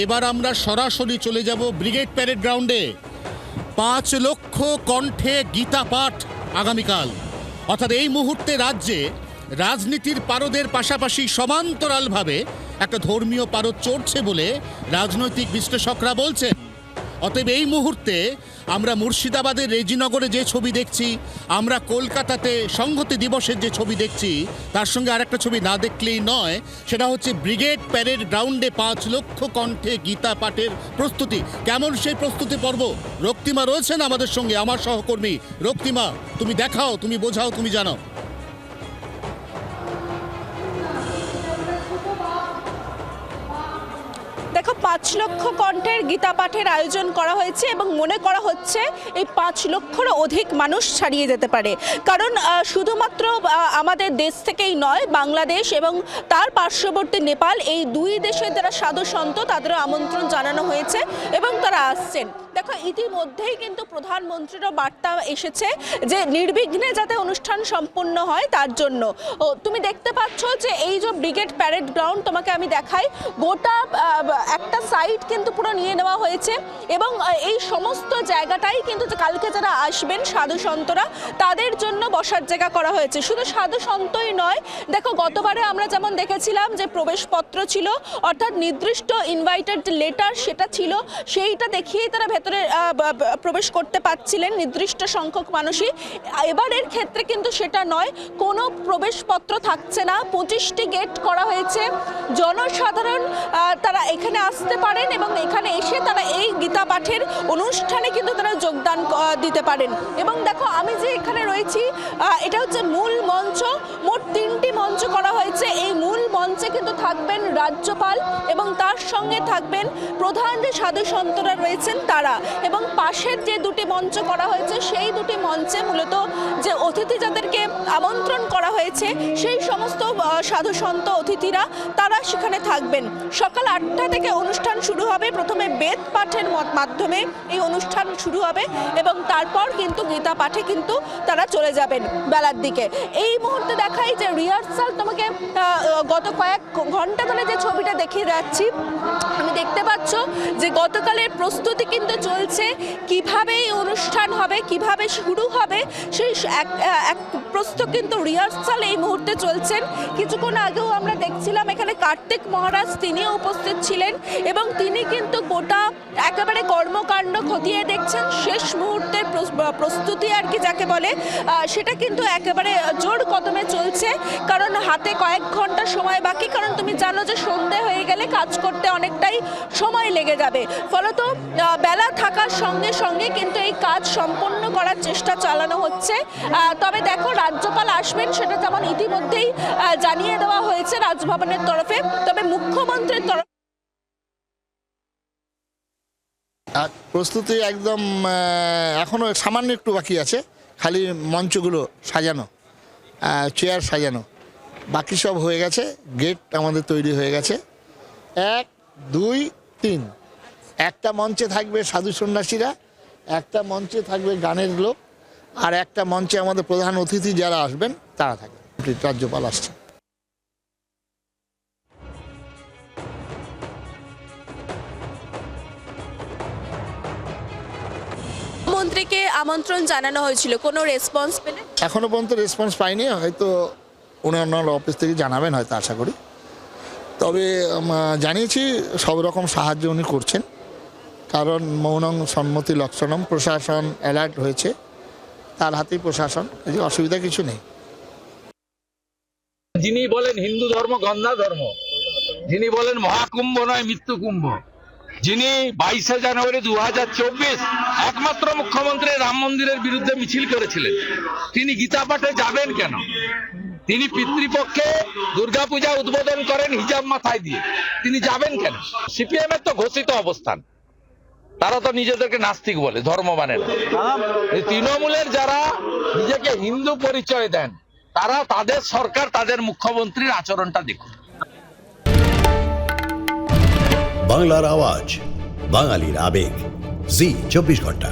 এবার আমরা সরাসরি চলে যাব ব্রিগেড প্যারেড গ্রাউন্ডে। 5 লক্ষ কণ্ঠে গীতা পাঠ আগামীকাল, অর্থাৎ এই মুহূর্তে রাজ্যে রাজনীতির পারদের পাশাপাশি সমান্তরালভাবে একটা ধর্মীয় পারদ চড়ছে বলে রাজনৈতিক বিশ্লেষকরা বলছেন। অতএব এই মুহূর্তে আমরা মুর্শিদাবাদের রেজিনগরে যে ছবি দেখছি, আমরা কলকাতাতে সংহতি দিবসের যে ছবি দেখছি, তার সঙ্গে আরেকটা ছবি না দেখলেই নয়। সেটা হচ্ছে ব্রিগেড প্যারেড গ্রাউন্ডে 5 লক্ষ কণ্ঠে গীতা পাঠের প্রস্তুতি। কেমন সেই প্রস্তুতি পর্ব? রক্তিমা রয়েছেন আমাদের সঙ্গে, আমার সহকর্মী। রক্তিমা, তুমি দেখাও, তুমি বোঝাও, তুমি জানো। দেখো, 5 লক্ষ কণ্ঠের গীতা পাঠের আয়োজন করা হয়েছে এবং মনে করা হচ্ছে এই 5 লক্ষেরও অধিক মানুষ ছাড়িয়ে যেতে পারে। কারণ শুধুমাত্র আমাদের দেশ থেকেই নয়, বাংলাদেশ এবং তার পার্শ্ববর্তী নেপাল, এই দুই দেশের যারা সাধু সন্ত তাদেরও আমন্ত্রণ জানানো হয়েছে এবং তারা আসছেন। দেখো, ইতিমধ্যেই কিন্তু প্রধানমন্ত্রীরও বার্তা এসেছে যে নির্বিঘ্নে যাতে অনুষ্ঠান সম্পন্ন হয় তার জন্য। তুমি দেখতে পাচ্ছ যে এই যে ব্রিগেড প্যারেড গ্রাউন্ড, তোমাকে আমি দেখাই, গোটা একটা সাইড কিন্তু পুরো নিয়ে নেওয়া হয়েছে এবং এই সমস্ত জায়গাটাই কিন্তু কালকে যারা আসবেন সাধু সন্তরা তাদের জন্য বসার জায়গা করা হয়েছে। শুধু সাধু সন্তই নয়, দেখো গতবারে আমরা যেমন দেখেছিলাম যে প্রবেশপত্র ছিল, অর্থাৎ নির্দিষ্ট ইনভাইটেড লেটার সেটা ছিল, সেইটা দেখিয়েই তারা ভেতরে প্রবেশ করতে পারছিলেন নির্দিষ্ট সংখ্যক মানুষই। এবারের ক্ষেত্রে কিন্তু সেটা নয়, কোনো প্রবেশপত্র থাকছে না। 25টি গেট করা হয়েছে। জনসাধারণ তারা এখানে আসতে পারেন এবং এখানে এসে তারা এই গীতা পাঠের অনুষ্ঠানে কিন্তু তারা যোগদান দিতে পারেন। এবং দেখো, আমি যে এখানে রয়েছি, এটা হচ্ছে মূল মঞ্চ। মোট 3টি মঞ্চ করা হয়েছে। এই মূল মঞ্চে কিন্তু থাকবেন রাজ্যপাল এবং তার সঙ্গে থাকবেন প্রধান যে সাধু সন্তরা রয়েছেন তারা। এবং পাশের যে 2টি মঞ্চ করা হয়েছে, সেই 2টি মঞ্চে মূলত যে অতিথি যাদেরকে আমন্ত্রণ করা হয়েছে সেই সমস্ত সাধু সন্ত অতিথিরা তারা সেখানে থাকবেন। সকাল 8টা থেকে অনুষ্ঠান শুরু হবে। প্রথমে বেদ পাঠের মাধ্যমে এই অনুষ্ঠান শুরু হবে এবং তারপর কিন্তু গীতা পাঠে কিন্তু তারা চলে যাবেন বেলার দিকে। এই মুহূর্তে দেখাই যে রিহার্সাল, তোমাকে গত কয়েক ঘন্টা ধরে যে ছবিটা দেখিয়ে যাচ্ছি, আমি দেখতে পাচ্ছ যে গতকালের প্রস্তুতি কিন্তু চলছে। কিভাবে এই অনুষ্ঠান হবে, কিভাবে শুরু হবে, সেই এক প্রস্তুত কিন্তু রিহার্সাল এই মুহূর্তে চলছেন। কিছুক্ষণ আগেও আমরা দেখছিলাম এখানে কার্তিক মহারাজ, তিনিও উপস্থিত ছিলেন এবং তিনি কিন্তু গোটা একেবারে কর্মকাণ্ড খতিয়ে দেখছেন। শেষ মুহূর্তের প্রস্তুতি আর কি যাকে বলে, সেটা কিন্তু একেবারে জোর কদমে চলছে। কারণ হাতে কয়েক ঘন্টা সময় বাকি, কারণ তুমি জানো যে সন্ধে হয়ে গেলে কাজ করতে অনেকটাই সময় লেগে যাবে। ফলত বেলা থাকার সঙ্গে সঙ্গে কিন্তু এই কাজ সম্পন্ন করার চেষ্টা চালানো হচ্ছে। তবে দেখো, রাজ্যপাল আসবেন সেটা যেমন ইতিমধ্যেই জানিয়ে দেওয়া হয়েছে রাজভবনের তরফে, তবে মুখ্যমন্ত্রীর তরফ প্রস্তুতি একদম এখনও সামান্য একটু বাকি আছে। খালি মঞ্চগুলো সাজানো, চেয়ার সাজানো, বাকি সব হয়ে গেছে। গেট আমাদের তৈরি হয়ে গেছে। 1, 2, 3 একটা মঞ্চে থাকবে সাধু সন্ন্যাসীরা, একটা মঞ্চে থাকবে গানের লোক, আর একটা মঞ্চে আমাদের প্রধান অতিথি যারা আসবেন তারা থাকবে। রাজ্যপাল আসছে। মন্ত্রীকে আমন্ত্রণ জানানো হয়েছিল, কোনো রেসপন্স পেলে? এখনো পর্যন্ত রেসপন্স পাইনি, হয়তো ওনার অফিস থেকে জানাবেন হয়তো, আশা করি। তবে জানিয়েছি সব রকম সাহায্য উনি করছেন, কারণ মৌনং সম্মতি লক্ষণম, প্রশাসন অ্যালার্ট হয়েছে, তার হাতেই প্রশাসন, এই অসুবিধা কিছু নেই। যিনি বলেন হিন্দু ধর্ম গন্ধা ধর্ম, যিনি বলেন মহাকুম্ভ নয় মৃত্যু কুম্ভ, যিনি 22শে জানুয়ারি 2024 একমাত্র মুখ্যমন্ত্রী রাম মন্দিরের বিরুদ্ধে মিছিল করেছিলেন, তিনি গীতা পাঠে যাবেন কেন? তিনি পিতৃপক্ষে দুর্গাপূজা উদ্বোধন করেন হিজাব মাথায় দিয়ে, তিনি যাবেন কেন? সিপিএম এর তো ঘোষিত অবস্থান, তারা তো নিজেদেরকে নাস্তিক বলে, ধর্ম মানে না। তৃণমূলের যারা নিজেকে হিন্দু পরিচয় দেন, তারা তাদের সরকার, তাদের মুখ্যমন্ত্রীর আচরণটা দেখুন। বাংলার আওয়াজ, বাঙালির আবেগ, জি 24 ঘন্টা।